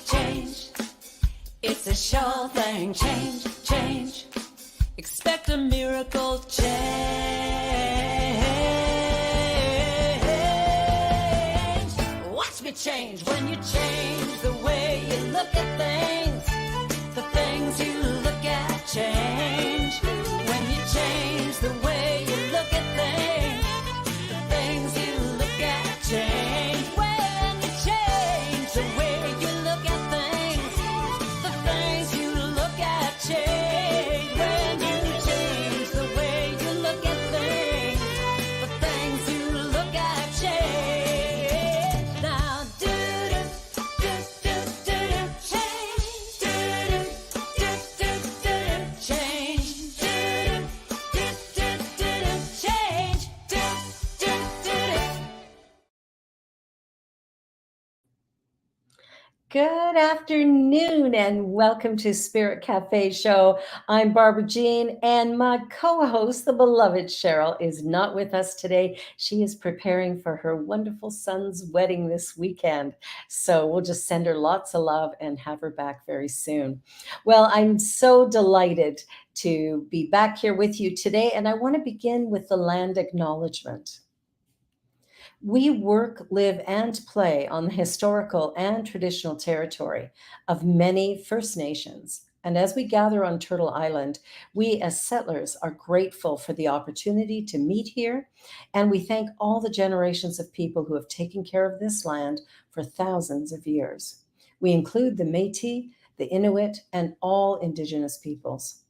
change. It's a sure thing. Change. Expect a miracle change. Watch me change when you change the way you look at things. The things you look at change. When you change the way you look at things, the things you look at change. When you change the way you look at things, the things you look at change. When you change the way you look at things, the things you look at change. Now do change. Good afternoon and welcome to Spirit Cafe Show. I'm Barbara Jean and my co-host, the beloved Cheryl, is not with us today. She is preparing for her wonderful son's wedding this weekend. So we'll just send her lots of love and have her back very soon. Well, I'm so delighted to be back here with you today, and I want to begin with the land acknowledgement. We work, live, and play on the historical and traditional territory of many First Nations. And as we gather on Turtle Island, we as settlers are grateful for the opportunity to meet here. And we thank all the generations of people who have taken care of this land for thousands of years. We include the Métis, the Inuit, and all Indigenous peoples.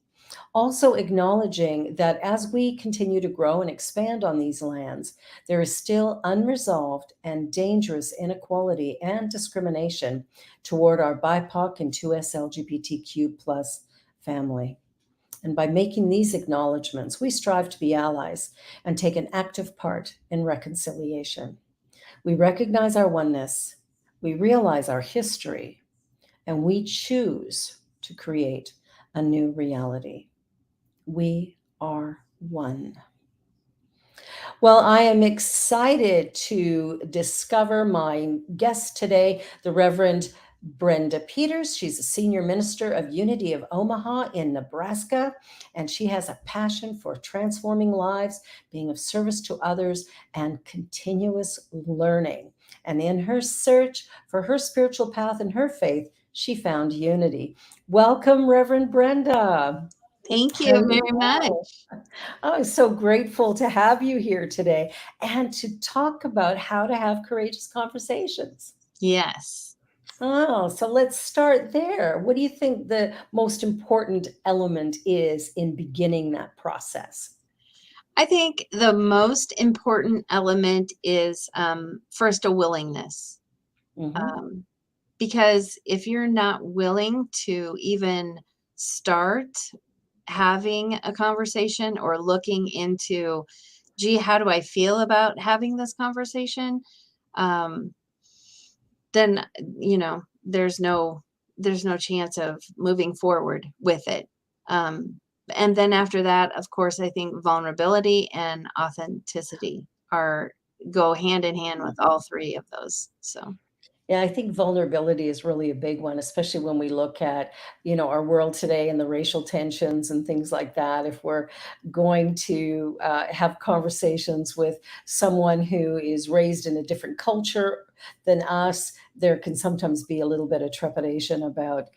Also acknowledging that as we continue to grow and expand on these lands, there is still unresolved and dangerous inequality and discrimination toward our BIPOC and 2S LGBTQ plus family. And by making these acknowledgements, we strive to be allies and take an active part in reconciliation. We recognize our oneness, we realize our history, and we choose to create a new reality. We are one. Well, I am excited to discover my guest today, the Reverend Brenda Peters. She's a senior minister of Unity of Omaha in Nebraska, and she has a passion for transforming lives, being of service to others, and continuous learning. And in her search for her spiritual path and her faith, she found unity. Welcome, Reverend Brenda. Thank you very much. I'm so grateful to have you here today and to talk about how to have courageous conversations. Yes. Oh, so let's start there. What do you think the most important element is in beginning that process? I think the most important element is first a willingness. Because if you're not willing to even start having a conversation or looking into, gee, how do I feel about having this conversation? Then, there's no chance of moving forward with it. And then after that, of course, I think vulnerability and authenticity go hand in hand with all three of those. So. Yeah, I think vulnerability is really a big one, especially when we look at, our world today and the racial tensions and things like that. If we're going to have conversations with someone who is raised in a different culture than us, there can sometimes be a little bit of trepidation about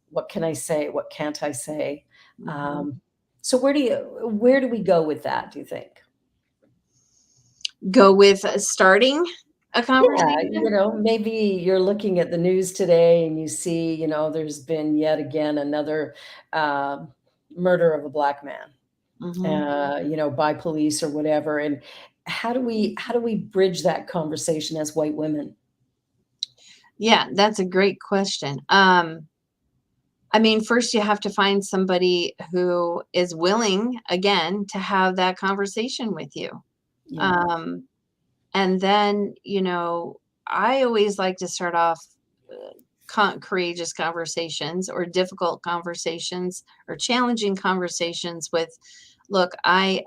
what can I say, what can't I say. So where do we go with that, do you think? Go with starting a conversation? Yeah, maybe you're looking at the news today and you see, there's been yet again another murder of a Black man, by police or whatever. And how do we bridge that conversation as white women? Yeah, that's a great question. First you have to find somebody who is willing, again, to have that conversation with you. Yeah. And then, I always like to start off courageous conversations or difficult conversations or challenging conversations with, look, I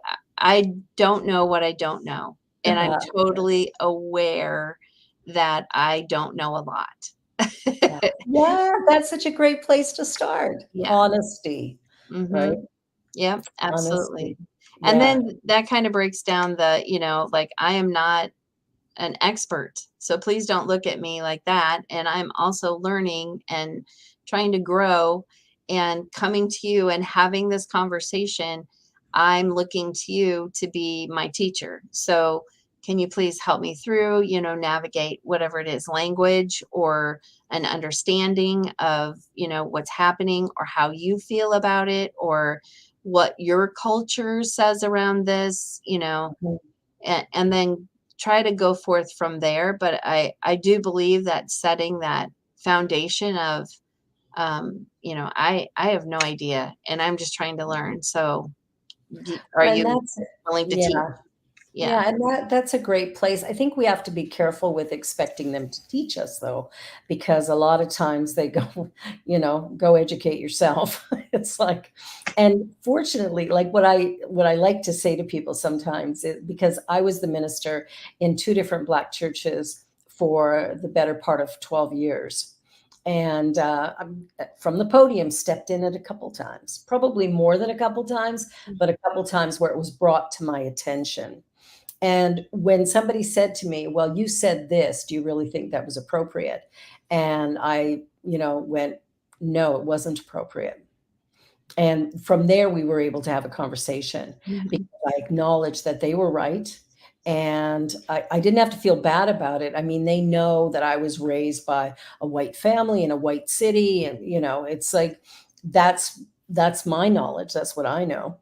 don't know what I don't know. And I'm totally aware that I don't know a lot. Yeah. Yeah, that's such a great place to start. Yeah. Honesty, right? Mhm. Yep, Honesty. absolutely. And Yeah. then that kind of breaks down the, like, I am not an expert. So please don't look at me like that. And I'm also learning and trying to grow and coming to you and having this conversation. I'm looking to you to be my teacher. So can you please help me through, navigate whatever it is, language or an understanding of, what's happening or how you feel about it or what your culture says around this, Mhm. and then try to go forth from there. But I do believe that setting that foundation of, I have no idea and I'm just trying to learn. So are And you that's willing to teach? yeah. Yeah. Yeah, and that's a great place. I think we have to be careful with expecting them to teach us though, because a lot of times they go, go educate yourself. It's like, and fortunately, like what I like to say to people sometimes, because I was the minister in two different Black churches for the better part of 12 years. And from the podium, stepped in it a couple times, probably more than a couple times, but a couple times where it was brought to my attention. And when somebody said to me, "Well, you said this, do you really think that was appropriate?" And I, went, "No, it wasn't appropriate." And from there, we were able to have a conversation Mhm. because I acknowledged that they were right. And I didn't have to feel bad about it. I mean, they know that I was raised by a white family in a white city. And, it's like that's my knowledge. That's what I know.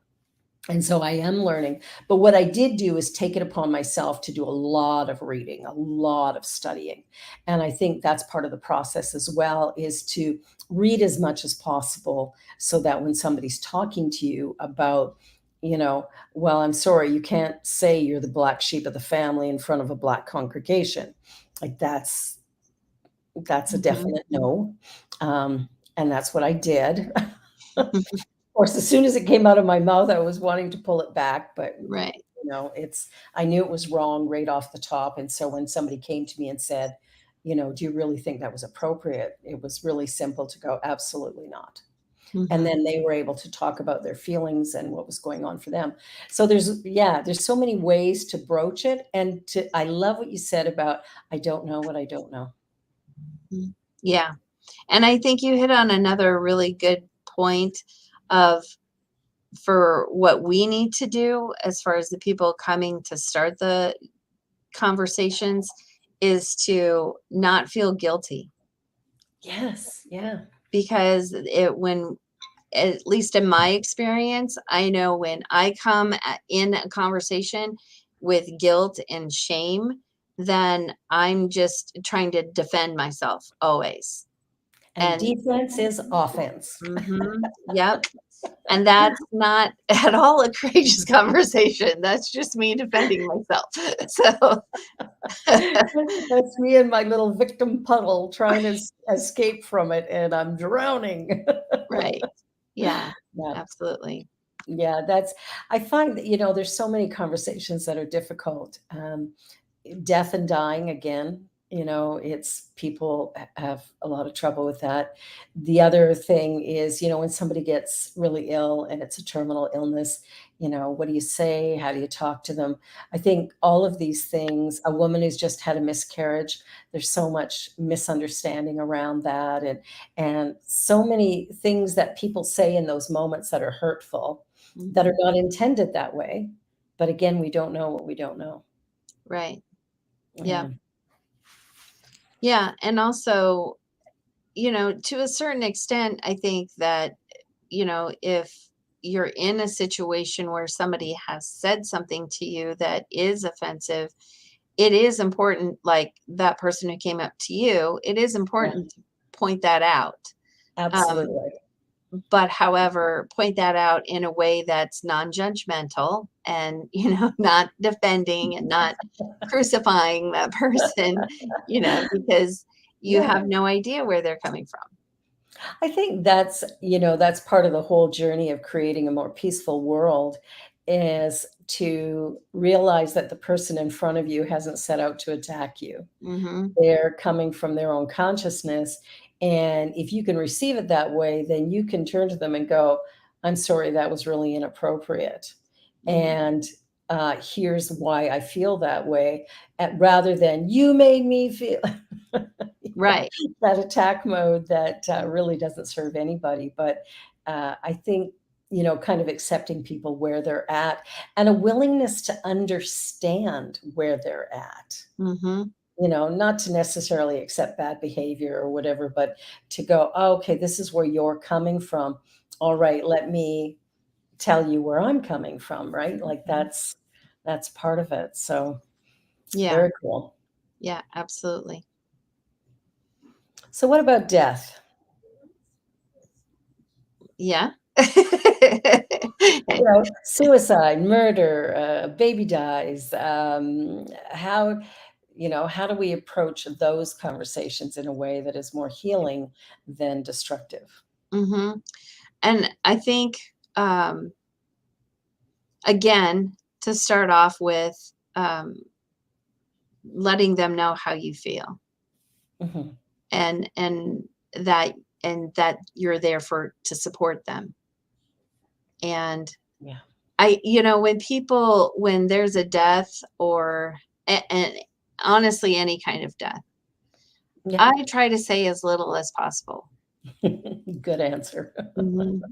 And so I am learning. But what I did do is take it upon myself to do a lot of reading, a lot of studying. And I think that's part of the process as well, is to read as much as possible so that when somebody's talking to you about, well, I'm sorry, you can't say you're the black sheep of the family in front of a black congregation. Like that's a Mhm. definite no. Um, and that's what I did. Of course, as soon as it came out of my mouth, I was wanting to pull it back, but Right. it's I knew it was wrong right off the top. And so when somebody came to me and said, "Do you really think that was appropriate?" It was really simple to go, "Absolutely not." And Mhm. then they were able to talk about their feelings and what was going on for them. So there's so many ways to broach it. And I love what you said about I don't know what I don't know. Mhm. Yeah. And I think you hit on another really good point of for what we need to do as far as the people coming to start the conversations is to not feel guilty Yes, yeah. because when at least in my experience, I know when I come in a conversation with guilt and shame, then I'm just trying to defend myself always. And And defense is offense. yep. And that's not at all a courageous conversation. That's just me defending myself. So, That's me in my little victim puddle trying to escape from it, and I'm drowning. right. Yeah, Yeah. absolutely. Yeah, I find that, there's so many conversations that are difficult. Death and dying again, it's people have a lot of trouble with that. The other thing is, when somebody gets really ill and it's a terminal illness, what do you say? How do you talk to them? I think all of these things, a woman who's just had a miscarriage, there's so much misunderstanding around that, and so many things that people say in those moments that are hurtful, that are Mhm. not intended that way. But again, we don't know what we don't know. Right. Yeah. Yeah. Yeah. And also, to a certain extent, I think that, if you're in a situation where somebody has said something to you that is offensive, it is important, like that person who came up to you, it is Yeah, important to point that out. Um, absolutely. but however, point that out in a way that's non-judgmental and, not defending and not crucifying that person, because you Yeah. have no idea where they're coming from. I think that's part of the whole journey of creating a more peaceful world is to realize that the person in front of you hasn't set out to attack you. Mhm. They're coming from their own consciousness. And if you can receive it that way, then you can turn to them and go, I'm sorry, that was really inappropriate. Mhm. And here's why I feel that way, rather than you made me feel. Right. That attack mode that really doesn't serve anybody. But I think, kind of accepting people where they're at and a willingness to understand where they're at, Mhm. not to necessarily accept bad behavior or whatever, but to go, oh, okay, this is where you're coming from. All right, let me tell you where I'm coming from, right? Like Mhm. that's part of it. So Yeah. very cool. Yeah, absolutely. So what about death? Yeah. Suicide, murder, baby dies. How do we approach those conversations in a way that is more healing than destructive? Mhm. And I think, um, again, to start off with, letting them know how you feel, Mhm. and that that you're there for to support them. And Yeah. when there's a death, or and honestly any kind of death, Yeah. I try to say as little as possible. Good answer.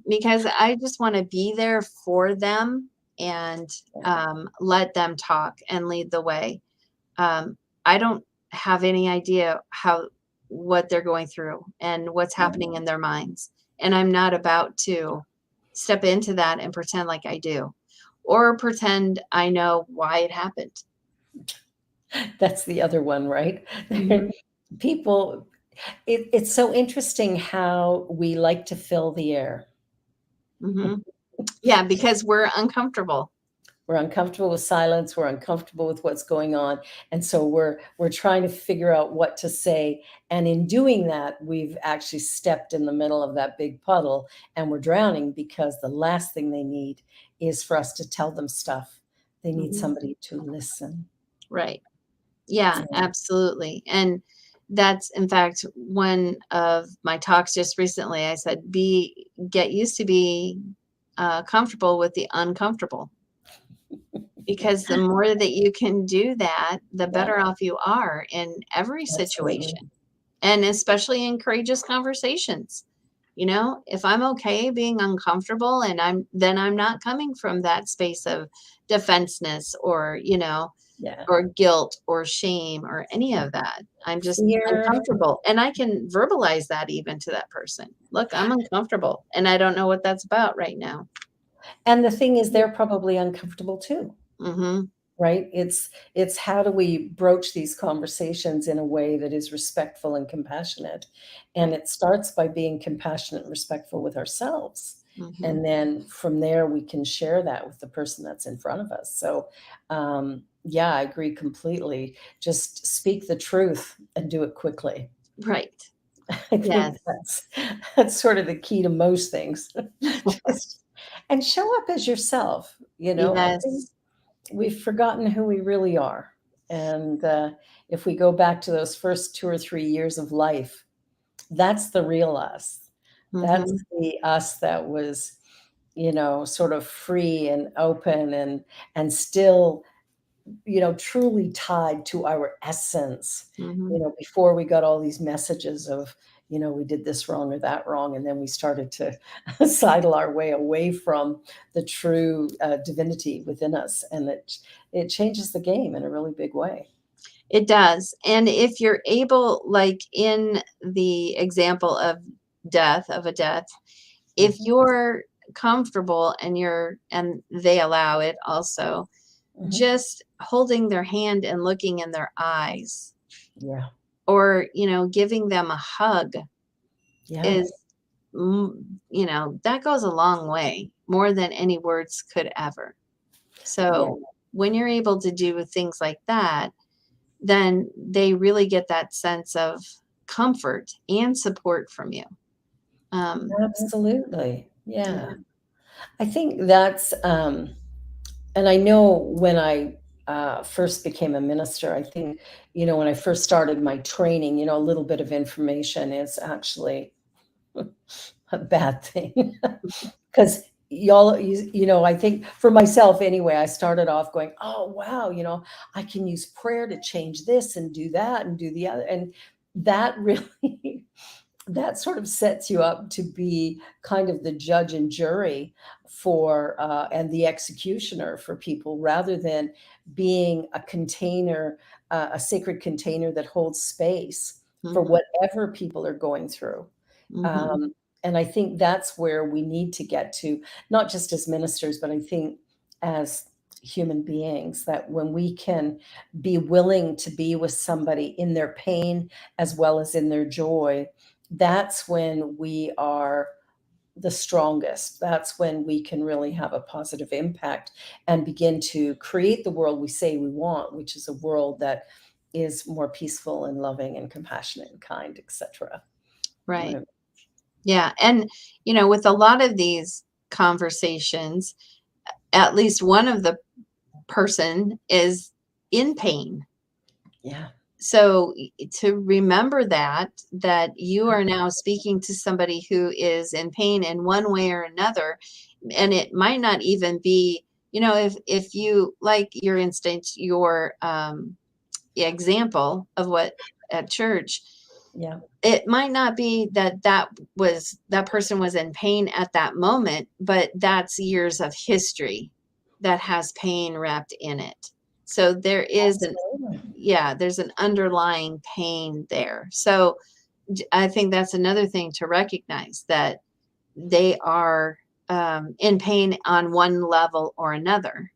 Because I just want to be there for them, and Yeah. let them talk and lead the way. I don't have any idea what they're going through and what's happening in their minds, and I'm not about to step into that and pretend like I do, or pretend I know why it happened. That's the other one, right? Mhm. People, it's so interesting how we like to fill the air. Mhm. Yeah, because we're uncomfortable. We're uncomfortable with silence, we're uncomfortable with what's going on, and so we're trying to figure out what to say, and in doing that, we've actually stepped in the middle of that big puddle, and we're drowning because the last thing they need is for us to tell them stuff. They need Mhm. somebody to listen. Right. Yeah, Yeah. absolutely. And that's in fact one of my talks just recently. I said, get used to be comfortable with the uncomfortable, because the more that you can do that, the Yeah, better off you are in every absolutely. situation, and especially in courageous conversations. If I'm okay being uncomfortable, and I'm not coming from that space of defenseness, Yeah. or guilt or shame or any of that. I'm just Fear. uncomfortable. And I can verbalize that even to that person. Look, I'm uncomfortable and I don't know what that's about right now. And the thing is they're probably uncomfortable too. Mhm. Right? It's how do we broach these conversations in a way that is respectful and compassionate? And Right. it starts by being compassionate and respectful with ourselves. Mhm. And then from there, we can share that with the person that's in front of us. So, yeah, I agree completely. Just speak the truth and do it quickly. Right. I think Yes. that's sort of the key to most things. Just and show up as yourself. I think Yes. we've forgotten who we really are. And if we go back to those first 2 or 3 years of life, that's the real us. That's Mhm. the us that was, sort of free and open and still, truly tied to our essence, Mhm. before we got all these messages of, we did this wrong or that wrong. And then we started to sidle our way away from the true divinity within us. And it changes the game in a really big way. It does. And if you're able, like in the example of a death, if Mhm, you're comfortable and they allow it also, mhm. just holding their hand and looking in their eyes, Yeah. or giving them a hug, Yeah. is that goes a long way, more than any words could ever. Yeah. So when you're able to do things like that, then they really get that sense of comfort and support from you. um Absolutely. Yeah. yeah. I think that's And I know when I first became a minister, I think, when I first started my training, a little bit of information is actually a bad thing. Because I think for myself anyway, I started off going, oh, wow, I can use prayer to change this and do that and do the other. And that really, that sort of sets you up to be kind of the judge and jury and the executioner for people, rather than being a container, a sacred container that holds space for Mm-hmm. whatever people are going through. Mm-hmm. um, and I think that's where we need to get to, not just as ministers, but I think as human beings, that when we can be willing to be with somebody in their pain as well as in their joy, that's when we are the strongest. That's when we can really have a positive impact and begin to create the world we say we want, which is a world that is more peaceful and loving and compassionate and kind, etc. Right. Yeah. And, with a lot of these conversations, at least one of the person is in pain. Yeah. So to remember that you are now speaking to somebody who is in pain in one way or another, and it might not even be, if you like your instance, your example of what at church, Yeah. it might not be that person was in pain at that moment, but that's years of history that has pain wrapped in it. So Absolutely. there's an underlying pain there. So I think that's another thing to recognize, that they are in pain on one level or another.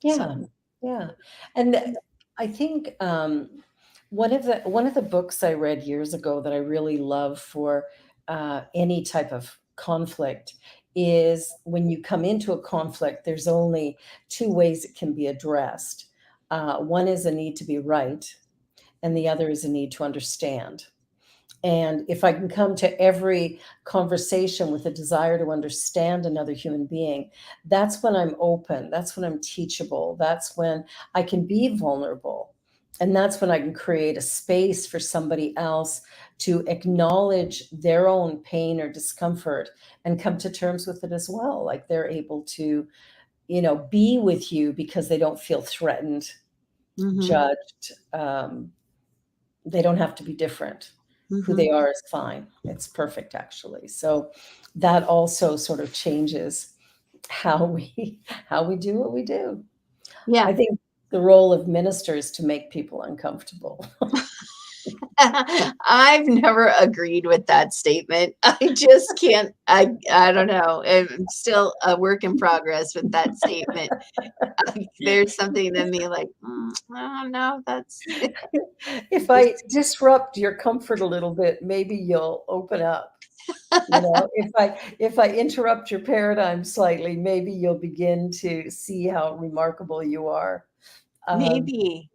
So, Yeah. Yeah. And I think one of the books I read years ago that I really love for any type of conflict is, when you come into a conflict, there's only two ways it can be addressed. One is a need to be right, and the other is a need to understand. And if I can come to every conversation with a desire to understand another human being, that's when I'm open. That's when I'm teachable. That's when I can be vulnerable. And that's when I can create a space for somebody else to acknowledge their own pain or discomfort and come to terms with it as well. Like, they're able to, be with you because they don't feel threatened, mm-hmm, judged. They don't have to be different. Who mm-hmm. they are is fine. It's perfect, actually. So that also sort of changes how we do what we do. Yeah. I think the role of ministers to make people uncomfortable. I've never agreed with that statement. I just can't. I don't know. I'm still a work in progress with that statement. There's something in me like, I don't know. That's If I disrupt your comfort a little bit, maybe you'll open up. If I interrupt your paradigm slightly, maybe you'll begin to see how remarkable you are. Um, maybe.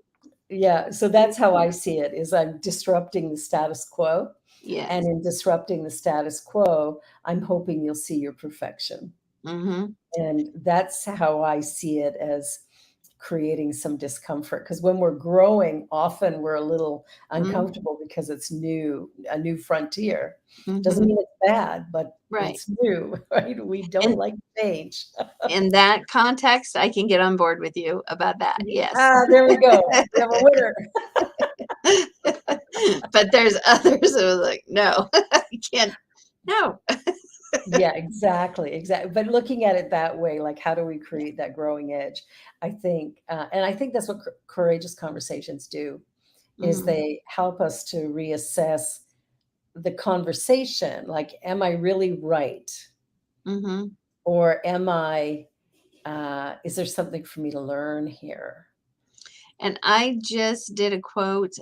Yeah, so that's how I see it, is I'm disrupting the status quo, and Yes. in disrupting the status quo, I'm hoping you'll see your perfection. Mm-hmm. And that's how I see it, as creating some discomfort, because when we're growing, often we're a little uncomfortable because it's new, a new frontier. Doesn't Mm-hmm. mean it's bad, but Right. it's new, right? We don't And like change. in that context, I can get on board with you about that. Yes. There we go. We have a winner. But there's others who are like, no, you can't. No. Yeah, exactly, exactly. But looking at it that way, like, how do we create that growing edge? I think, and I think that's what courageous conversations do, is Mm-hmm. they help us to reassess the conversation. Like, am I really right? Mm-hmm. Or is there something for me to learn here? And I just did a quote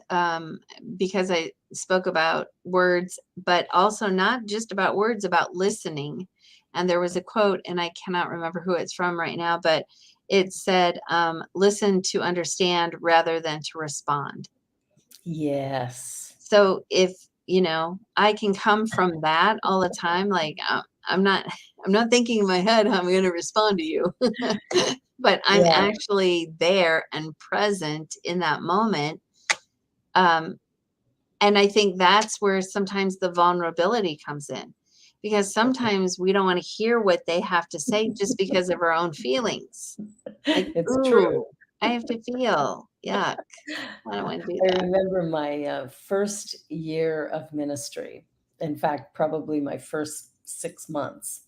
because I spoke about words, but also not just about words, about listening. And there was a quote, and I cannot remember who it's from right now, but it said, listen to understand rather than to respond. Yes. So if, I can come from that all the time, like I'm not thinking in my head how I'm going to respond to you. but I'm Yeah. actually there and present in that moment. Um, and I think that's where sometimes the vulnerability comes in, because sometimes we don't want to hear what they have to say just because of our own feelings. Like, It's true. ooh, I have to feel. Yuck. I don't want to do I that. remember my first year of ministry, in fact, probably my first 6 months.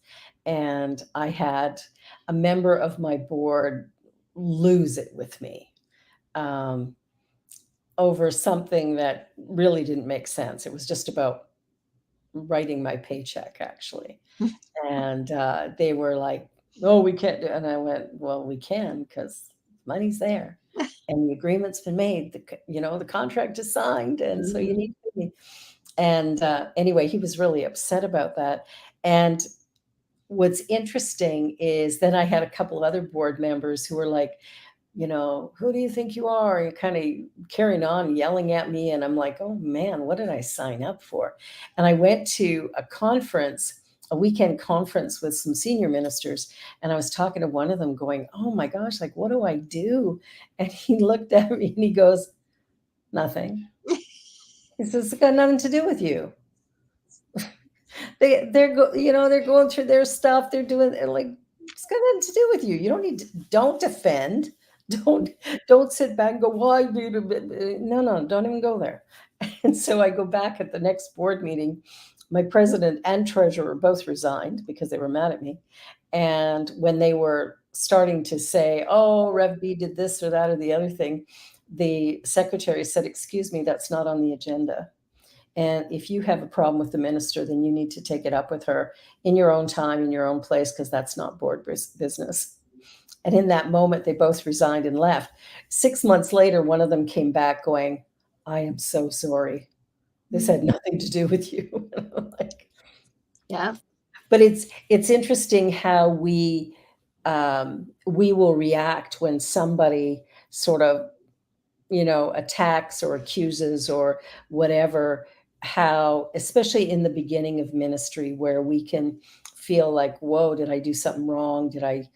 And I had a member of my board lose it with me um, over something that really didn't make sense. It was just about writing my paycheck, actually. And they were like, "Oh, we can't do," and I went, "Well, we can because money's there, and the agreement's been made. The contract is signed, and so you Mhm. need to pay me." And anyway, he was really upset about that. And what's interesting is then I had a couple of other board members who were like, "Who do you think you are?" You're kind of carrying on, yelling at me. And I'm like, "Oh man, what did I sign up for?" And I went to a conference, a weekend conference with some senior ministers. And I was talking to one of them going, "Oh my gosh, like, what do I do?" And he looked at me and he goes, "Nothing." He says, "It's got nothing to do with you. They're going through their stuff. They're doing it like it's got nothing to do with you. You don't defend. Don't don't sit back and go, well, I need a bit. No, don't even go there." And so I go back at the next board meeting. My president and treasurer both resigned because they were mad at me. And when they were starting to say, "Oh, Rev B did this or that or the other thing," the secretary said, "Excuse me, that's not on the agenda. And if you have a problem with the minister, then you need to take it up with her in your own time, in your own place, because that's not board business." And in that moment, they both resigned and left. 6 months later, one of them came back going, "I am so sorry. This Mm. had nothing to do with you." And I'm like, Yeah. but it's interesting how we will react when somebody sort of attacks or accuses or whatever, how, especially in the beginning of ministry, where we can feel like, whoa, did I do something wrong? Did I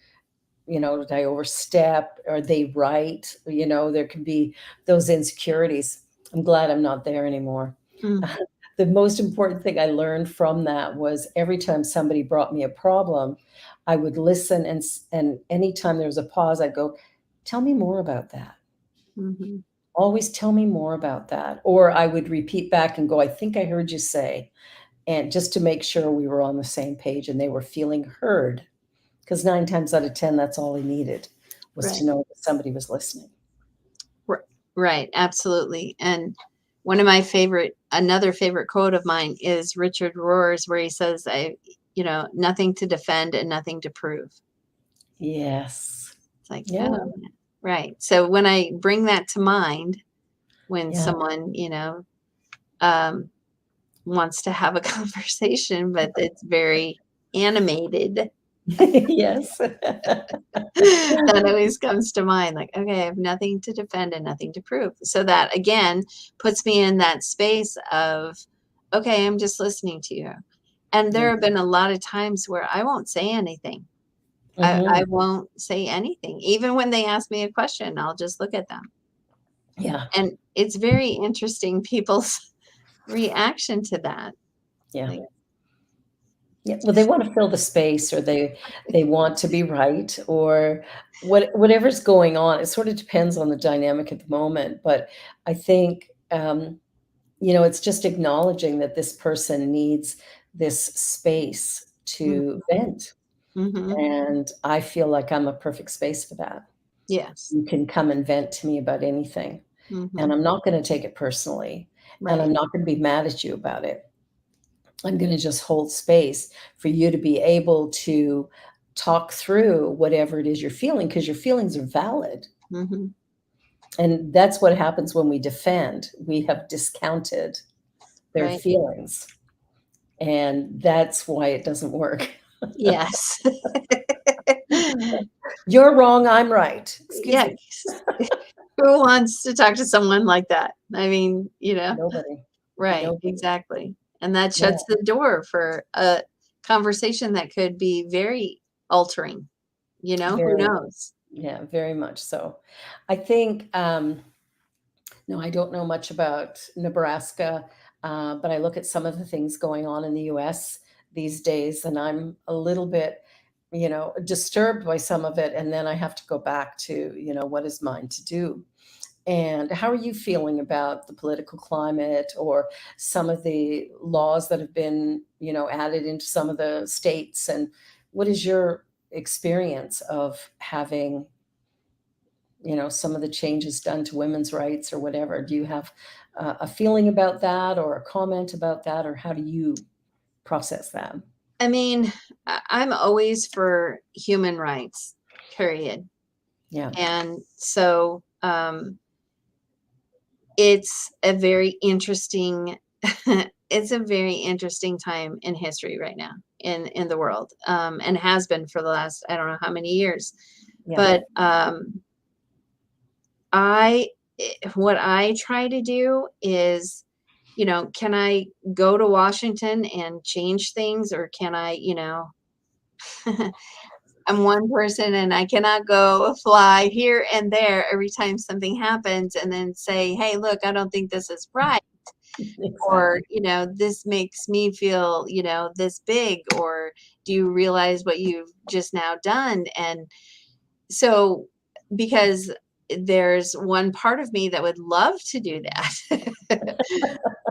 overstep? Are they right? There can be those insecurities. I'm glad I'm not there anymore. Mm. The most important thing I learned from that was every time somebody brought me a problem, I would listen, and anytime there was a pause, I'd go, "Tell me more about that. Mhm. Always tell me more about that." Or I would repeat back and go, "I think I heard you say," and just to make sure we were on the same page and they were feeling heard. Because 9 times out of 10, that's all he needed, was to Right. know that somebody was listening. Right. Absolutely. And another favorite quote of mine is Richard Rohr's, where he says, nothing to defend and nothing to prove. Yes. It's like, Yeah, oh, yeah. Right. So when I bring that to mind, when yeah. someone, um, wants to have a conversation, but it's very animated, Yes. that always comes to mind. Like, okay, I have nothing to defend and nothing to prove. So that again puts me in that space of, okay, I'm just listening to you. And there have been a lot of times where I won't say anything. I Mhm. won't say anything. Even when they ask me a question, I'll just look at them. Yeah, And it's very interesting people's reaction to that. yeah. Like, Yeah, well, they wanna fill the space, or they want to be right, or whatever's going on. It sort of depends on the dynamic at the moment, but I think, it's just acknowledging that this person needs this space to vent, mm-hmm. and I feel like I'm a perfect space for that. Yes. You can come and vent to me about anything, Mm-hmm. and I'm not gonna take it personally, and Right. I'm not gonna be mad at you about it. I'm gonna just hold space for you to be able to talk through whatever it is you're feeling, because your feelings are valid, Mm-hmm. and that's what happens when we defend. We have discounted their Right. feelings. And that's why it doesn't work. Yes. "You're wrong, I'm right." Excuse Yeah. me. Who wants to talk to someone like that? I mean, Nobody. right, Nobody. exactly. And that Yeah, shuts the door for a conversation that could be very altering, who very. knows? Yeah, very much so. I think, no, I don't know much about Nebraska, but I look at some of the things going on in the US these days, and I'm a little bit, disturbed by some of it. And then I have to go back to, what is mine to do? And how are you feeling about the political climate or some of the laws that have been, added into some of the states? And what is your experience of having, some of the changes done to women's rights or whatever? Do you have a feeling about that or a comment about that, or how do you process that? I mean, I'm always for human rights, period. Yeah. And so it's a very interesting it's a very interesting time in history right now in the world, and has been for the last, I don't know how many years. Yeah. But I what I try to do is, can I go to Washington and change things, or can I, I'm one person and I cannot go fly here and there every time something happens and then say, "Hey, look, I don't think this is right." Or, Exactly. "This makes me feel, this big," or, "Do you realize what you've just now done?" And so, because there's one part of me that would love to do that.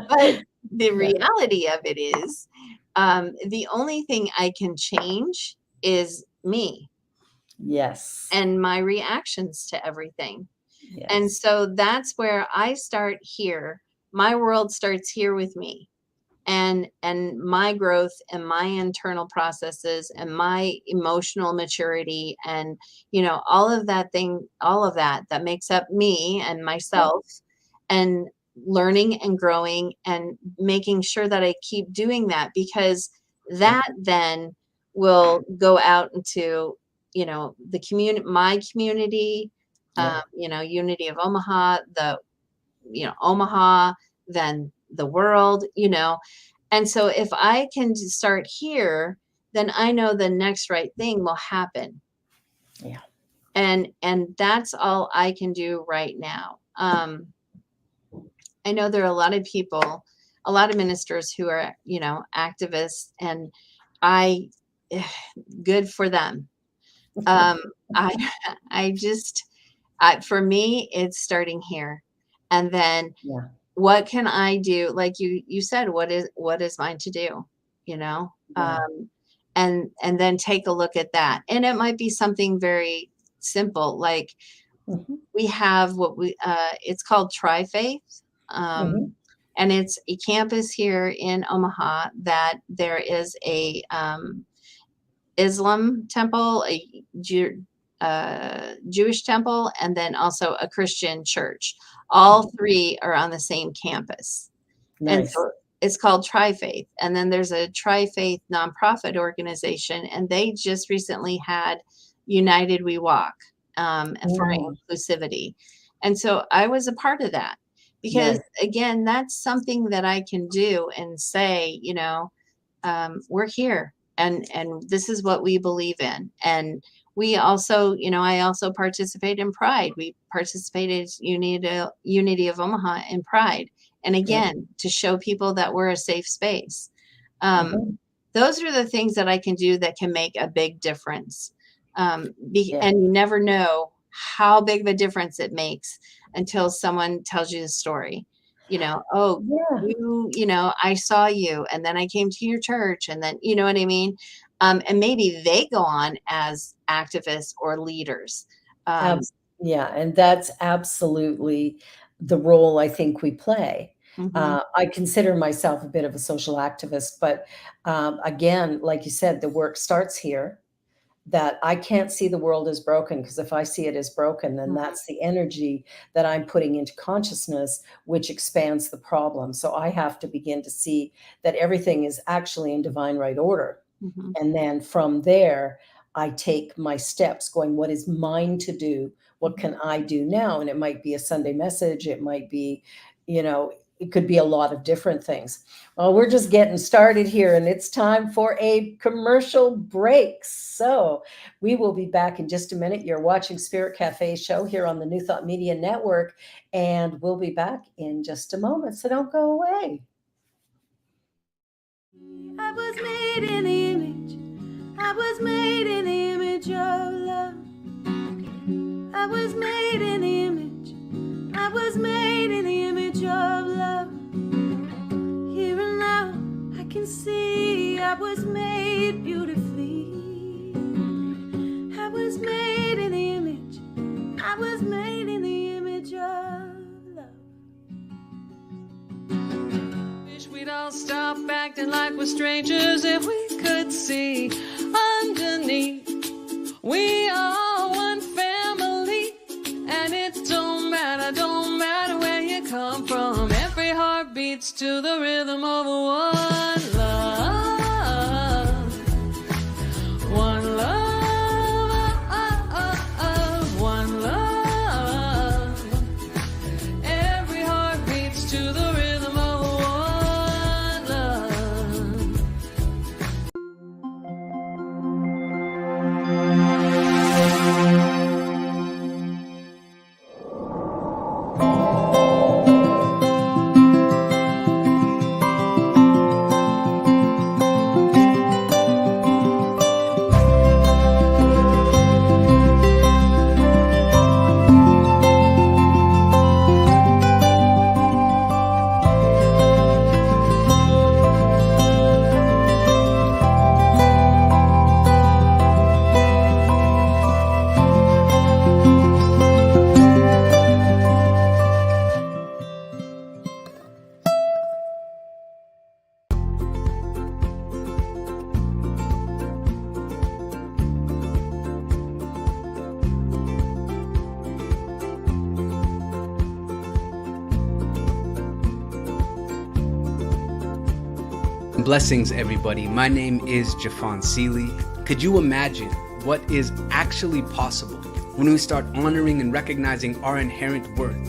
But the Yeah. reality of it is, the only thing I can change is me Yes. and my reactions to everything. And Yes. so that's where I start here. My world starts here with me, and my growth and my internal processes and my emotional maturity, and all of that makes up me and Yeah. myself, and learning and growing and making sure that I keep doing that, because Yeah. that then will go out into, the community, my community, Yeah. Unity of Omaha, Omaha, then the world, and so if I can start here, then I know the next right thing will happen. Yeah. And that's all I can do right now. I know there are a lot of people, a lot of ministers who are, activists, and I good for them. Um, I I just for me, it's starting here. And then Yeah. what can I do? Like you said, what is mine to do? You know, Yeah. and then take a look at that, and it might be something very simple, like Mhm. we have what we it's called Tri Faith, Mhm. and it's a campus here in Omaha that there is a Islam temple, a Jewish temple, and then also a Christian church. All Mhm. three are on the same campus. And Nice. so it's called Tri-Faith. And then there's a Tri-Faith nonprofit organization, and they just recently had United We Walk, for Mm. inclusivity. And so I was a part of that, because, Nice. again, that's something that I can do and say, we're here, and this is what we believe in. And we also, I also participate in Pride. We participated Unity of Omaha in Pride, and Yeah. again, to show people that we're a safe space. um, Mhm. those are the things that I can do that can make a big difference. Yeah. And you never know how big of a difference it makes until someone tells you the story. Oh, Yeah. I saw you, and then I came to your church, and then, you know what I mean? And maybe they go on as activists or leaders. Um, Yeah, and that's absolutely the role I think we play. mhm, I consider myself a bit of a social activist, but, again, like you said, the work starts here, that I can't see the world as broken, because if I see it as broken, then mhm, that's the energy that I'm putting into consciousness, which expands the problem. So I have to begin to see that everything is actually in divine right order. mhm, And then from there, I take my steps going, what is mine to do? What mhm, can I do now? And it might be a Sunday message. It might be, you know, it could be a lot of different things. Well, we're just getting started here, and it's time for a commercial break. So we will be back in just a minute. You're watching Spirit Cafe show here on the New Thought Media Network, and we'll be back in just a moment. So don't go away. I was made in the image. I was made in the image of love. I was made in the image. I was made in the image of love. Here and now I can see I was made beautifully. I was made in the image. I was made in the image of love. Wish we'd all stop acting like we're strangers if we could see underneath. We are one family, and it don't matter where you come from. Every heart beats to the rhythm of one love. One love, one love. Every heart beats to the rhythm of one love. Blessings, everybody. My name is Jafon Seeley. Could you imagine what is actually possible when we start honoring and recognizing our inherent worth,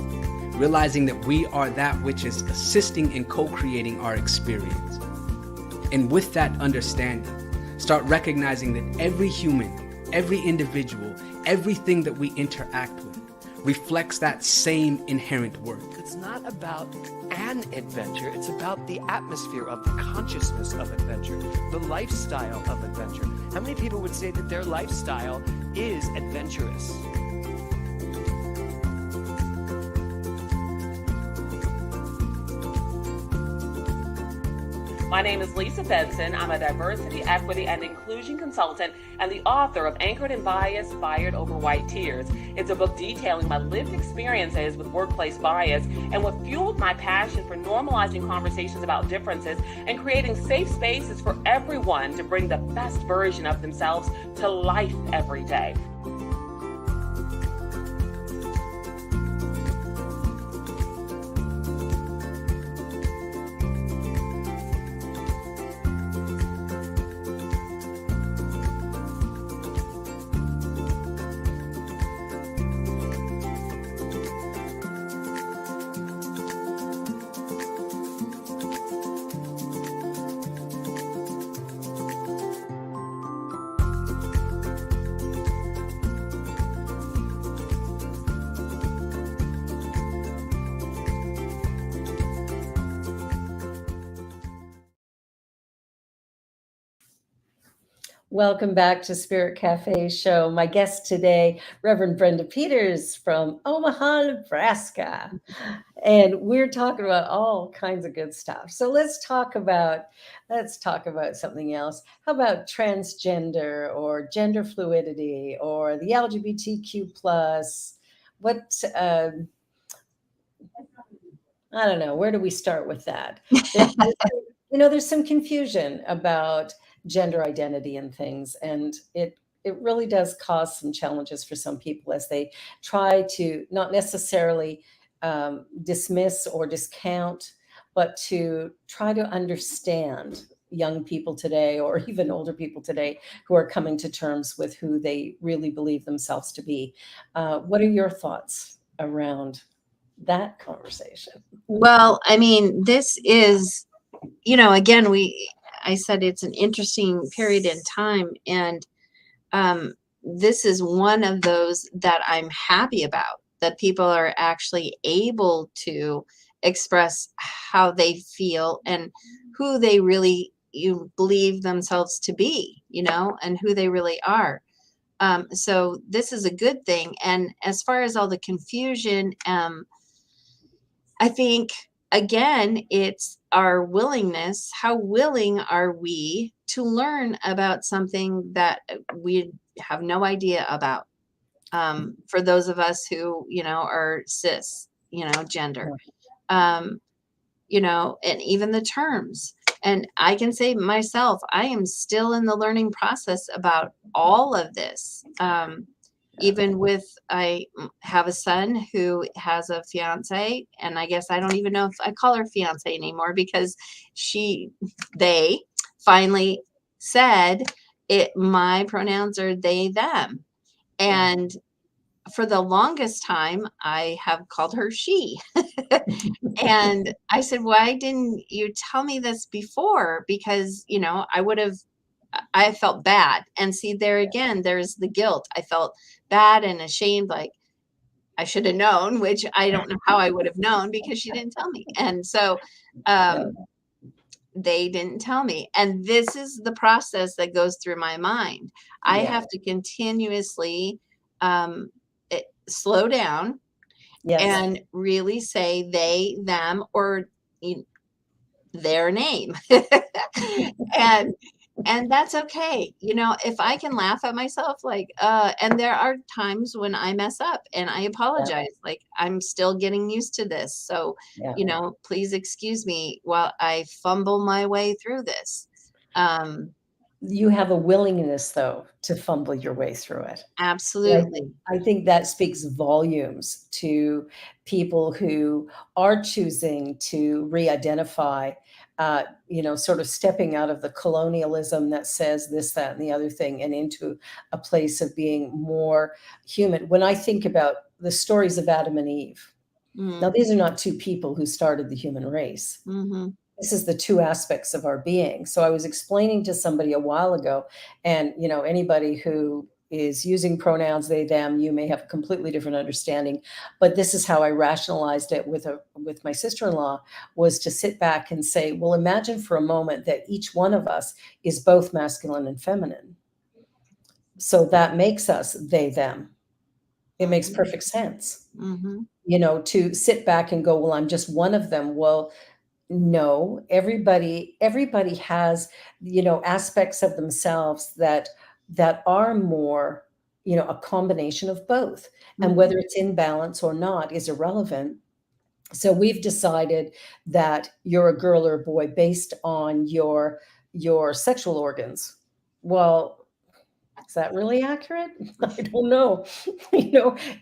realizing that we are that which is assisting and co-creating our experience? And with that understanding, start recognizing that every human, every individual, everything that we interact with reflects that same inherent worth. It's not about an adventure, it's about the atmosphere of the consciousness of adventure, the lifestyle of adventure. How many people would say that their lifestyle is adventurous? My name is Lisa Benson. I'm a diversity, equity, and inclusion consultant and the author of Anchored in Bias, Fired Over White Tears. It's a book detailing my lived experiences with workplace bias and what fueled my passion for normalizing conversations about differences and creating safe spaces for everyone to bring the best version of themselves to life every day. Welcome back to Spirit Cafe show. My guest today, Reverend Brenda Peters from Omaha, Nebraska. And we're talking about all kinds of good stuff. So let's talk about something else. How about transgender or gender fluidity or the LGBTQ plus? I don't know. Where do we start with that? There's some confusion about gender identity and things, and it really does cause some challenges for some people as they try to not necessarily dismiss or discount, but to try to understand young people today or even older people today who are coming to terms with who they really believe themselves to be. What are your thoughts around that conversation? Well, I mean, this is, again, I said it's an interesting period in time, and this is one of those that I'm happy about, that people are actually able to express how they feel and who they really you believe themselves to be, and who they really are. So this is a good thing. And as far as all the confusion, I think, again, it's our willingness. How willing are we to learn about something that we have no idea about? For those of us who, are cis, gender, um, and even the terms. And I can say myself, I am still in the learning process about all of this. Even with, I have a son who has a fiance, and I guess I don't even know if I call her fiance anymore, because they finally said my pronouns are they, them. And for the longest time, I have called her she. And I said, why didn't you tell me this before? Because, I felt bad. And see, there again, there's the guilt. I felt bad and ashamed, like I should have known, which I don't know how I would have known, because she didn't tell me. And so they didn't tell me. And this is the process that goes through my mind. I have to continuously slow down and really say they, them, or their name. and that's okay. If I can laugh at myself, and there are times when I mess up and I apologize, like I'm still getting used to this. So, please excuse me while I fumble my way through this. You have a willingness, though, to fumble your way through it. Absolutely. I think that speaks volumes to people who are choosing to re-identify, sort of stepping out of the colonialism that says this, that, and the other thing, and into a place of being more human. When I think about the stories of Adam and Eve, now these are not two people who started the human race. This is the two aspects of our being. So I was explaining to somebody a while ago, and anybody who is using pronouns they, them, you may have a completely different understanding, but this is how I rationalized it with my sister-in-law, was to sit back and say, well, imagine for a moment that each one of us is both masculine and feminine. So that makes us they, them. It makes perfect sense. To sit back and go, well, I'm just one of them. Well, no, everybody has, aspects of themselves that are more, a combination of both. And whether it's in balance or not is irrelevant. So we've decided that you're a girl or a boy based on your sexual organs. Well, is that really accurate? I don't know.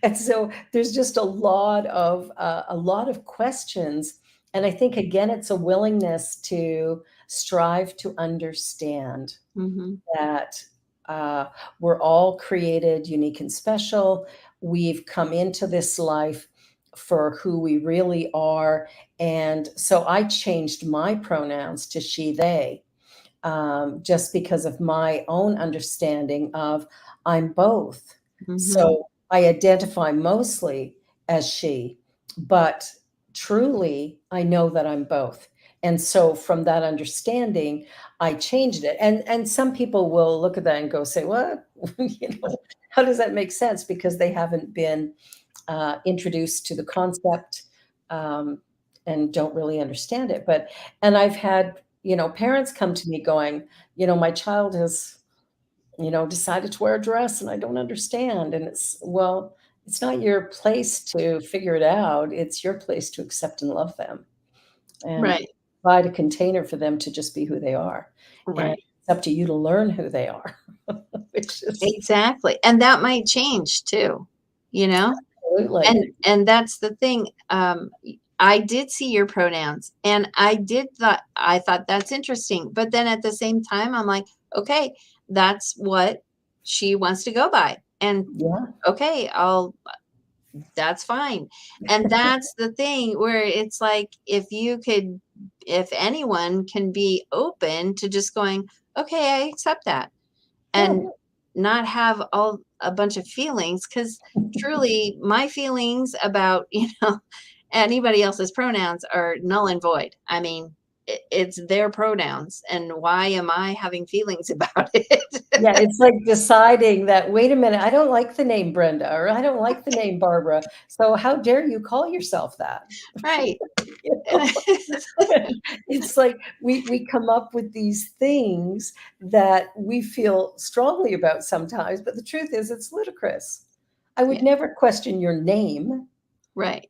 And so there's just a lot of questions. And I think, again, it's a willingness to strive to understand that we're all created unique and special. We've come into this life for who we really are. And so I changed my pronouns to she, they, just because of my own understanding of I'm both. So I identify mostly as she, but truly I know that I'm both. And so from that understanding, I changed it. And some people will look at that and go say, what? How does that make sense? Because they haven't been introduced to the concept, and don't really understand it. And I've had, parents come to me going, my child has, decided to wear a dress and I don't understand. And well, it's not your place to figure it out. It's your place to accept and love them and provide a container for them to just be who they are. And it's up to you to learn who they are. Exactly. And that might change too, Absolutely. And that's the thing. I did see your pronouns and I thought that's interesting. But then at the same time, I'm like, okay, that's what she wants to go by. And okay, that's fine. And that's the thing where it's like, if anyone can be open to just going, okay, I accept that, Yeah. and not have a bunch of feelings, because truly my feelings about, anybody else's pronouns are null and void. I mean, it's their pronouns, and why am I having feelings about it? Yeah, it's like deciding that, wait a minute, I don't like the name Brenda, or I don't like the name Barbara. So how dare you call yourself that? Right. You know? It's like we come up with these things that we feel strongly about sometimes, but the truth is it's ludicrous. I would Yeah. never question your name, Right.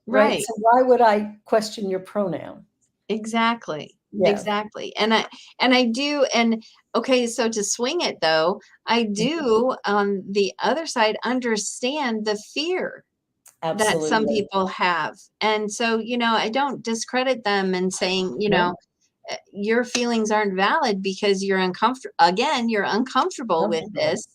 right? Right. So why would I question your pronoun? Exactly. Yeah. Exactly. And I do, and okay, so to swing it though, I do on the other side understand the fear that some Absolutely. people have. And so, I don't discredit them and saying, No, your feelings aren't valid because you're uncomfortable. Again, you're uncomfortable with comfortable. this.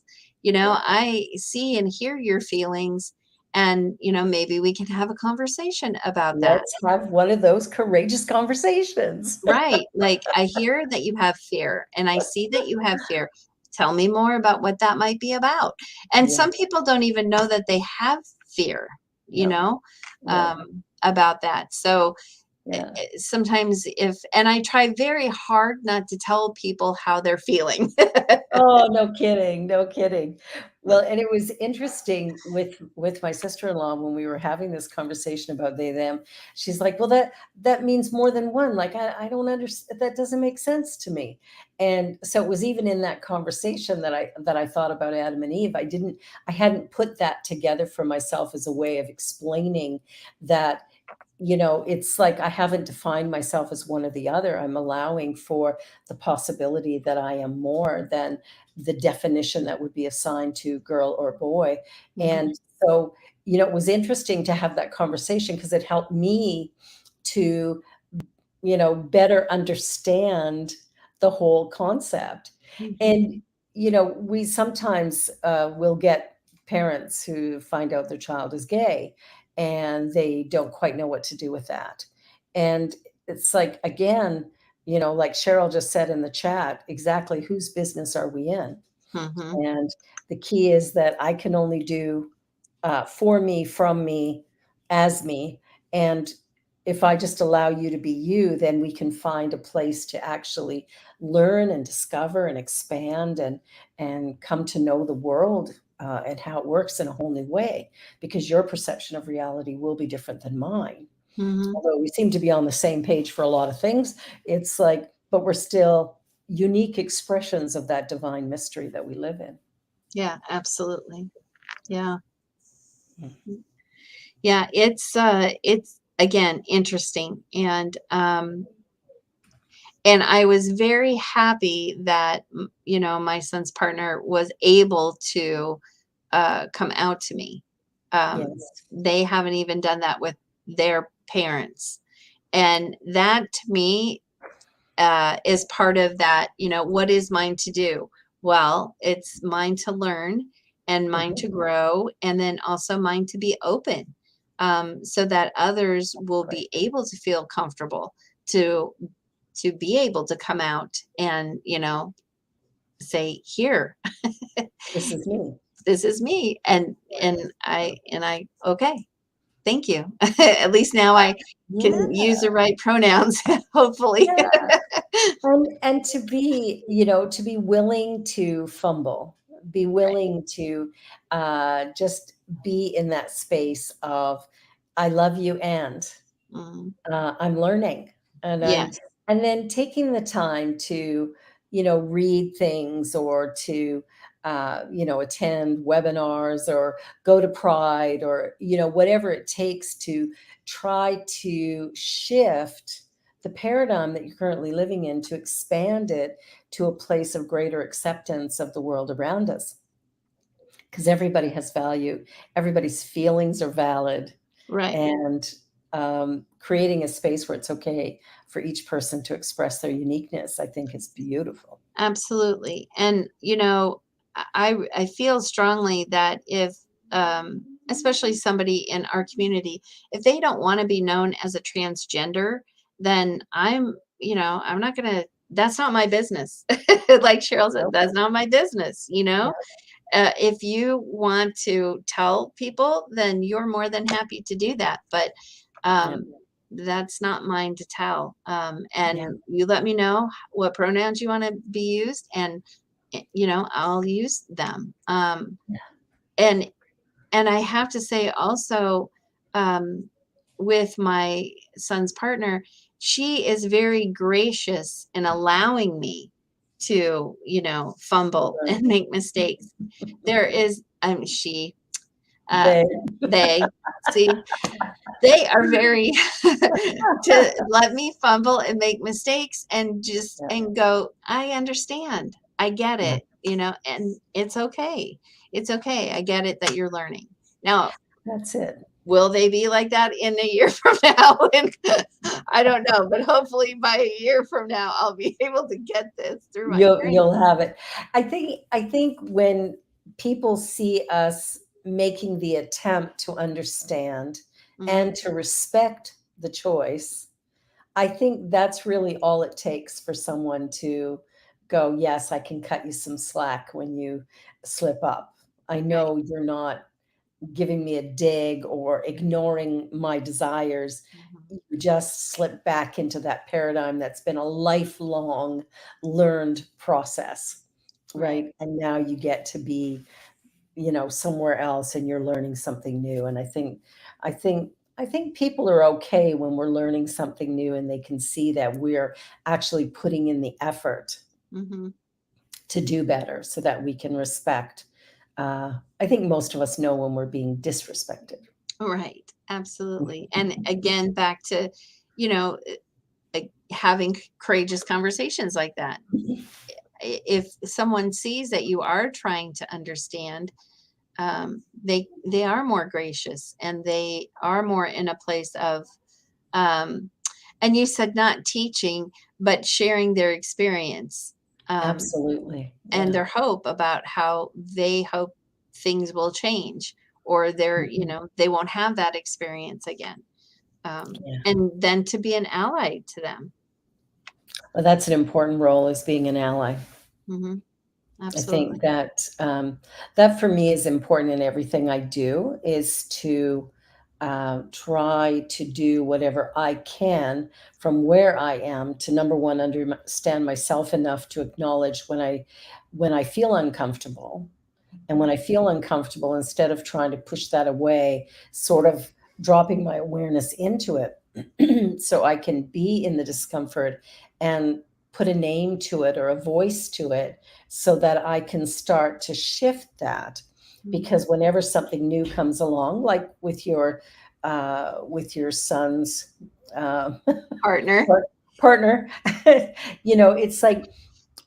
Yeah. I see and hear your feelings, and, maybe we can have a conversation about that. Let's have one of those courageous conversations. Right. Like, I hear that you have fear, and I see that you have fear. Tell me more about what that might be about. And Yeah. some people don't even know that they have fear, No, no. about that. So Yeah. sometimes and I try very hard not to tell people how they're feeling. Oh, no kidding, no kidding. Well, and it was interesting with my sister-in-law when we were having this conversation about they, them. She's like, "Well, that means more than one. Like, I don't understand. That doesn't make sense to me." And so it was even in that conversation that I thought about Adam and Eve. I hadn't put that together for myself as a way of explaining that, it's like I haven't defined myself as one or the other. I'm allowing for the possibility that I am more than the definition that would be assigned to girl or boy. Mhm. And so, it was interesting to have that conversation because it helped me to, better understand the whole concept. Mhm. And, we sometimes will get parents who find out their child is gay and they don't quite know what to do with that. And it's like, again, like Cheryl just said in the chat, exactly whose business are we in? Mhm. And the key is that I can only do for me, from me, as me. And if I just allow you to be you, then we can find a place to actually learn and discover and expand and come to know the world and how it works in a whole new way, because your perception of reality will be different than mine. Mhm. Although we seem to be on the same page for a lot of things, it's like, but we're still unique expressions of that divine mystery that we live in. Yeah, absolutely. Yeah. Mm. Yeah, it's again interesting, and I was very happy that my son's partner was able to come out to me. Yes. They haven't even done that with their parents, and that to me is part of that. What is mine to do? Well, it's mine to learn and mine Mhm. to grow, and then also mine to be open, so that others will Right. be able to feel comfortable to be able to come out and say, here, This is me. this is me, and I okay, thank you. At least now I can Yeah. use the right pronouns, hopefully. Yeah. And to be willing to fumble, be Right. willing to just be in that space of I love you and Mm, I'm learning, and I'm yes. and then taking the time to, read things or to, attend webinars or go to Pride or, whatever it takes to try to shift the paradigm that you're currently living in to expand it to a place of greater acceptance of the world around us. Because everybody has value, everybody's feelings are valid, Right. and creating a space where it's okay for each person to express their uniqueness, I think is beautiful. Absolutely. And I feel strongly that if especially somebody in our community, if they don't want to be known as a transgender, then I'm not going to, that's not my business. Like Cheryl said, Nope. that's not my business, Yeah, if you want to tell people, then you're more than happy to do that. But yeah, um, that's not mine to tell. yeah, And you let me know what pronouns you want to be used, and I'll use them. And and I have to say also, um, with my son's partner, she is very gracious in allowing me to, fumble right. and make mistakes. There is, she, uh, They, they, see, they are very to let me fumble and make mistakes and just yeah, and go, I understand. I get yeah, it, and it's okay. It's okay. I get it that you're learning. Now, that's it. will they be like that in a year from now? And I don't know, but hopefully by a year from now, I'll be able to get this through my brain. You'll have it. I think when people see us making the attempt to understand Hmm. and to respect the choice, I think that's really all it takes for someone to go, yes, I can cut you some slack when you slip up. I Right. know you're not giving me a dig or ignoring my desires. Mhm. You just slip back into that paradigm that's been a lifelong learned process, Right. right? And now you get to be, somewhere else and you're learning something new. And I think people are okay when we're learning something new and they can see that we're actually putting in the effort Hmm. to do better so that we can respect. I think most of us know when we're being disrespected. Right. Absolutely. And again, back to, you know, having courageous conversations like that. If someone sees that you are trying to understand, they are more gracious and they are more in a place of, um, and you said not teaching, but sharing their experience, Absolutely. and Yeah. their hope about how they hope things will change, or Mhm. they won't have that experience again. Yeah. And then to be an ally to them. Well, that's an important role as being an ally. Hmm. I think Absolutely. that for me is important in everything I do is to try to do whatever I can from where I am to number one understand myself enough to acknowledge when I feel uncomfortable. And when I feel uncomfortable, instead of trying to push that away, sort of dropping my awareness into it so I can be in the discomfort and put a name to it or a voice to it so that I can start to shift that. Mhm. Because whenever something new comes along, like with your son's uh, Partner. partner, it's like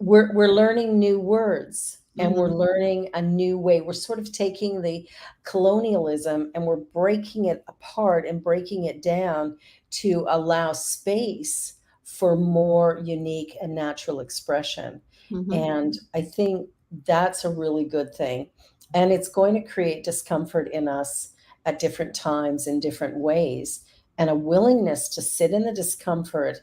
we're learning new words and we're Hmm. learning a new way. We're sort of taking the colonialism and we're breaking it apart and breaking it down to allow space for more unique and natural expression. Hmm. And I think that's a really good thing. And it's going to create discomfort in us at different times in different ways. And a willingness to sit in the discomfort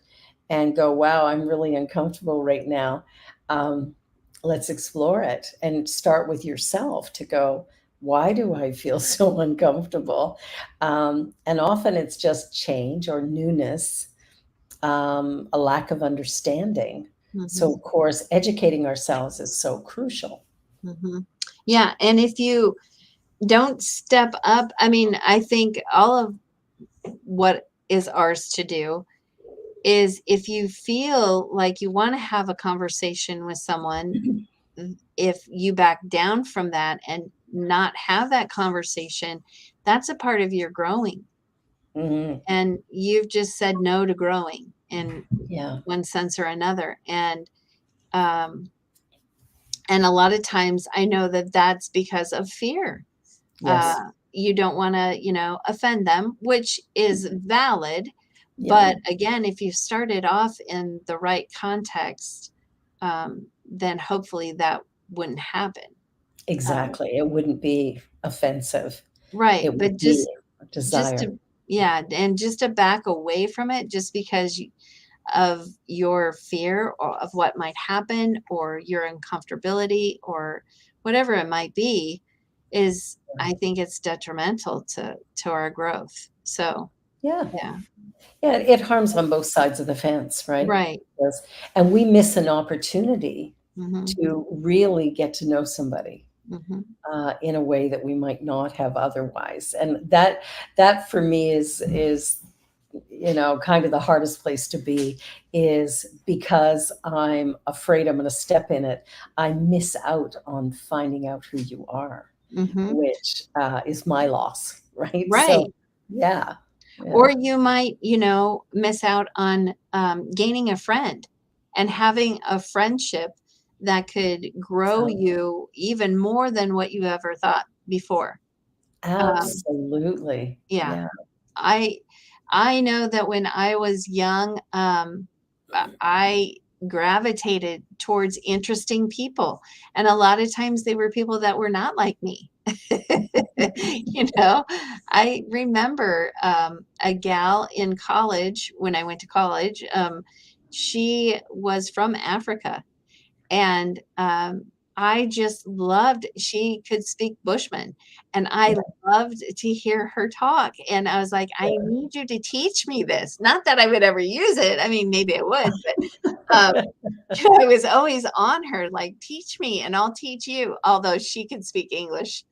and go, wow, I'm really uncomfortable right now. um, let's explore it and start with yourself to go, why do I feel so uncomfortable? And often it's just change or newness, a lack of understanding. So, Hmm. of course, educating ourselves is so crucial. Hmm. Yeah. And if you don't step up, I mean, I think all of what is ours to do is, if you feel like you want to have a conversation with someone, if you back down from that and not have that conversation, that's a part of your growing. Mhm. And you've just said no to growing in Yeah. one sense or another. Um, and a lot of times I know that that's because of fear. Yes. You don't want to, offend them, which is valid. Yeah. But again, if you started off in the right context, then hopefully that wouldn't happen. Um, Exactly. It wouldn't be offensive. Right. It would But be a just desire. to, yeah, and just to back away from it just because of your fear or of what might happen or your uncomfortability or whatever it might be is, I think it's detrimental to our growth. So, Yeah. yeah. Yeah, it harms on both sides of the fence, right? Right. Yes. And we miss an opportunity Mhm. to really get to know somebody Mhm. in a way that we might not have otherwise. And that for me is kind of the hardest place to be, is because I'm afraid I'm going to step in it. I miss out on finding out who you are, Mhm. which is my loss, right? So, Right. yeah, Or yeah, you might, miss out on gaining a friend and having a friendship that could grow so you even more than what you ever thought before. Um, absolutely, yeah, yeah, I I know that when I was young, I gravitated towards interesting people, and a lot of times they were people that were not like me. You know, I remember a gal in college when I went to college. She was from Africa, and I just loved, she could speak Bushman, and I loved to hear her talk, and I was like, "I need you to teach me this." Not that I would ever use it, I mean, maybe I would, but, um, I was always on her, like, "Teach me, and I'll teach you," although she could speak English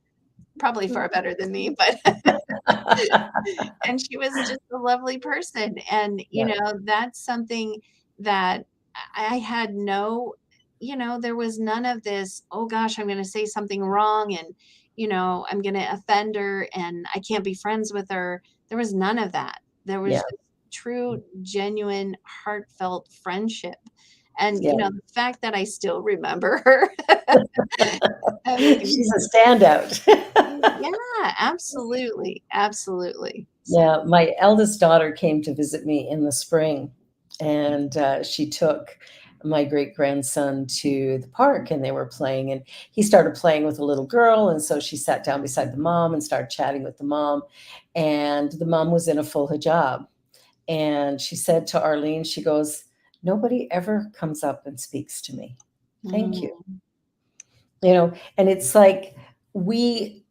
probably far better than me, but and she was just a lovely person, and, yeah, that's something that I had no, there was none of this, "Oh gosh, I'm gonna say something wrong, and, I'm gonna offend her, and I can't be friends with her." There was none of that. There was yeah, just true, genuine, heartfelt friendship, and, yeah. the fact that I still remember her, I mean, She's a standout. yeah, absolutely, absolutely. So, Yeah, my eldest daughter came to visit me in the spring, and she took my great grandson to the park, and they were playing. And he started playing with a little girl, and so she sat down beside the mom and started chatting with the mom. And the mom was in a full hijab, and she said to Arlene, she goes, "Nobody ever comes up and speaks to me. Thank you." mm, And it's like we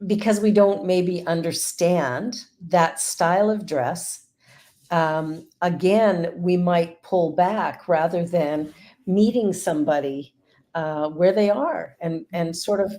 because we don't maybe understand that style of dress, again, we might pull back rather than meeting somebody where they are, and sort of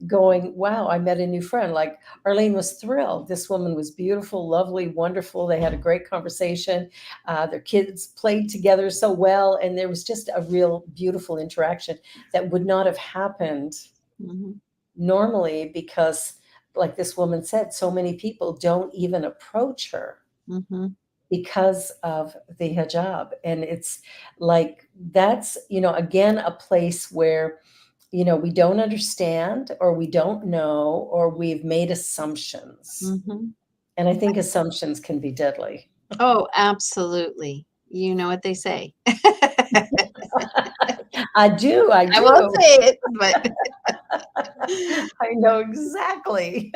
going, wow, I met a new friend. Like Arlene was thrilled. This woman was beautiful, lovely, wonderful. They had a great conversation. Their kids played together so well. And there was just a real beautiful interaction that would not have happened mhm, normally, because like this woman said, so many people don't even approach her mhm, because of the hijab. And it's like, that's, again, a place where, we don't understand, or we don't know, or we've made assumptions. mhm. And I think assumptions can be deadly. Oh, absolutely. You know what they say. I do, I I won't do. say it, but I know exactly.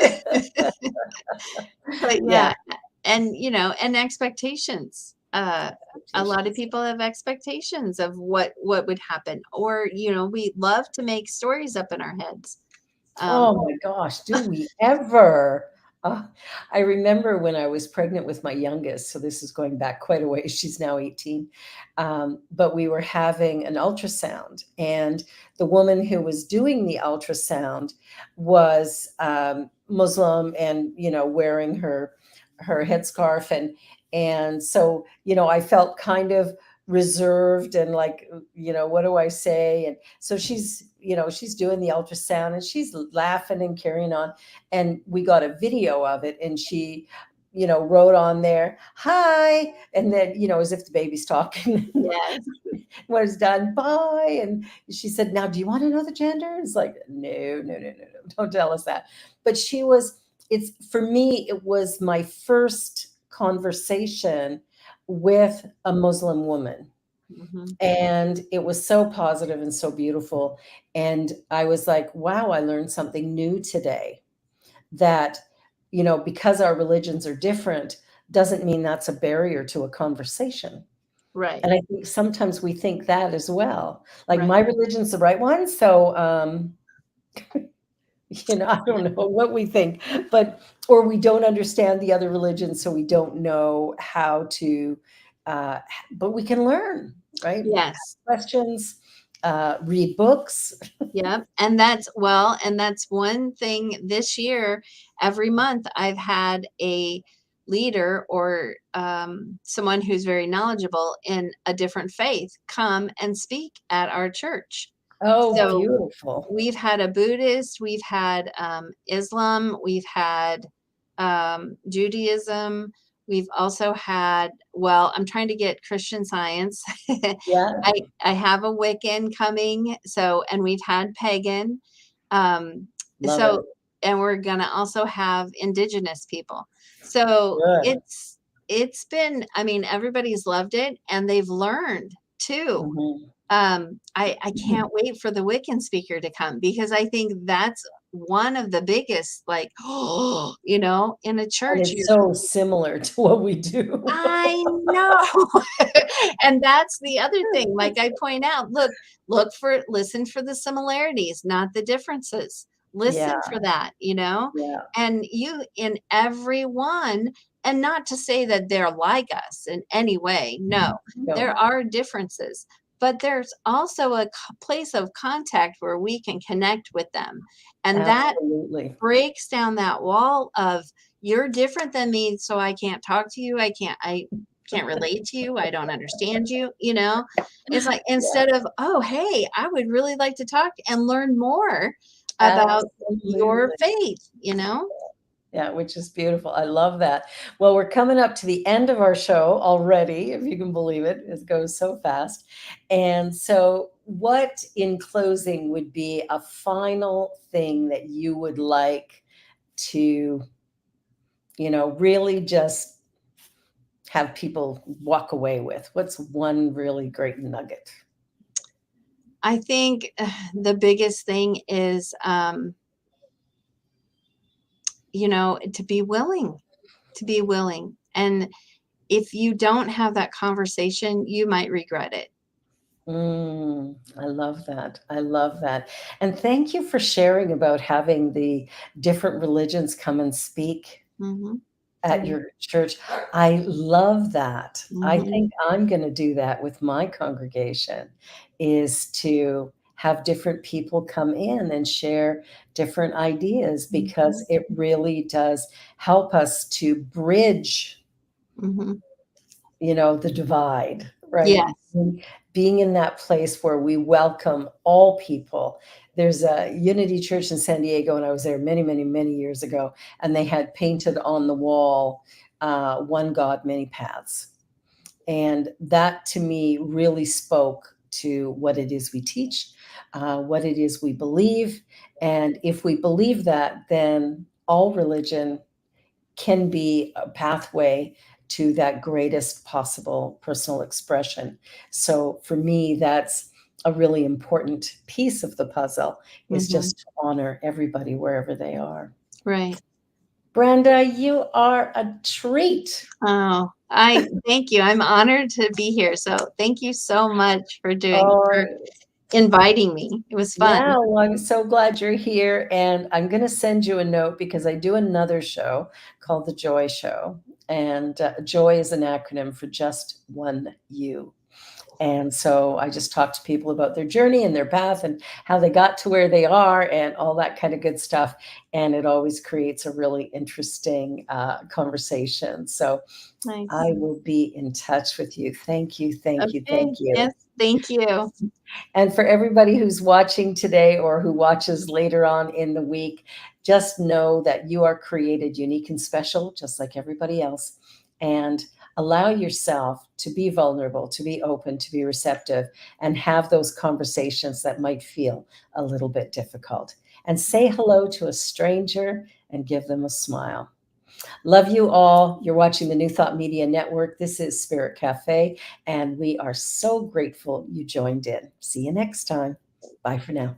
but Yeah. yeah, and, and expectations. A lot of Expectations. people have expectations of what would happen, or, we love to make stories up in our heads. Oh Um, my gosh, do we ever? Uh, I remember when I was pregnant with my youngest, so this is going back quite a ways. She's now 18. But we were having an ultrasound, and the woman who was doing the ultrasound was Muslim, and wearing her headscarf, and so I felt kind of reserved, and like, what do I say? And so she's doing the ultrasound, and she's laughing and carrying on. And we got a video of it, and she, wrote on there, "Hi." And then, as if the baby's talking. yes. When it's done, bye. And she said, "Now, do you want to know the gender?" It's like, no, no, no, no, no. Don't tell us that. But it's for me, it was my first conversation with a Muslim woman, Mhm, and it was so positive and so beautiful. And I was like, wow, I learned something new today, that because our religions are different, doesn't mean that's a barrier to a conversation. Right. And I think sometimes we think that as well. Like Right. my religion's the right one, so I don't know what we think, or we don't understand the other religions, so we don't know how to, but we can learn, right? Yes. Questions, read books. Yep. And that's one thing this year. Every month I've had a leader or someone who's very knowledgeable in a different faith come and speak at our church. Oh, So beautiful. we've had a Buddhist, we've had Islam, we've had Judaism. We've also had, well, I'm trying to get Christian Science. Yeah, I have a Wiccan coming. So, and we've had pagan. Um, love so, it. and we're gonna also have indigenous people. So Good. it's been, I mean, everybody's loved it and they've learned too. Mhm. I can't wait for the Wiccan speaker to come because I think that's one of the biggest, like, in a And church. it's so similar to what we do. I know. And that's the other thing. Like I point out, listen for the similarities, not the differences. Yeah, Listen for that, yeah. and you in everyone, and not to say that they're like us in any way. No, there No, are differences, but there's also a place of contact where we can connect with them. And that absolutely. breaks down that wall of you're different than me, so I can't talk to you. I can't relate to you. I don't understand you. It's like instead of, oh, hey, I would really like to talk and learn more about your Absolutely. faith. Yeah, which is beautiful. I love that. Well, we're coming up to the end of our show already, if you can believe it. It goes so fast. And so, what in closing would be a final thing that you would like to, really just have people walk away with? What's one really great nugget? I think the biggest thing is, to be willing. And if you don't have that conversation, you might regret it. I love that. I love that. And thank you for sharing about having the different religions come and speak Hmm. at your church. I love that. I Hmm. think I'm going to do that with my congregation, is to have different people come in and share different ideas, because it really does help us to bridge, Hmm. the divide, right? Yes. Being in that place where we welcome all people. There's a Unity Church in San Diego, and I was there many, many, many years ago, and they had painted on the wall, one God, many paths. And that to me really spoke to what it is we teach, what it is we believe. And if we believe that, then all religion can be a pathway to that greatest possible personal expression. So for me, that's a really important piece of the puzzle, is Hmm. just to honor everybody wherever they are. Right. Brenda, you are a treat. Oh, I thank you. I'm honored to be here. So thank you so much for Oh, inviting me. It was fun. yeah, well, I'm so glad you're here. And I'm going to send you a note, because I do another show called The Joy Show. And joy is an acronym for just one you. And so I just talk to people about their journey and their path and how they got to where they are and all that kind of good stuff. And it always creates a really interesting conversation. So Nice. I will be in touch with you. Thank you. Thank you. Okay. Thank you. Yes. Thank you. And for everybody who's watching today or who watches later on in the week, just know that you are created unique and special, just like everybody else. And allow yourself to be vulnerable, to be open, to be receptive, and have those conversations that might feel a little bit difficult. And say hello to a stranger and give them a smile. Love you all. You're watching the New Thought Media Network. This is Spirit Cafe, and we are so grateful you joined in. See you next time. Bye for now.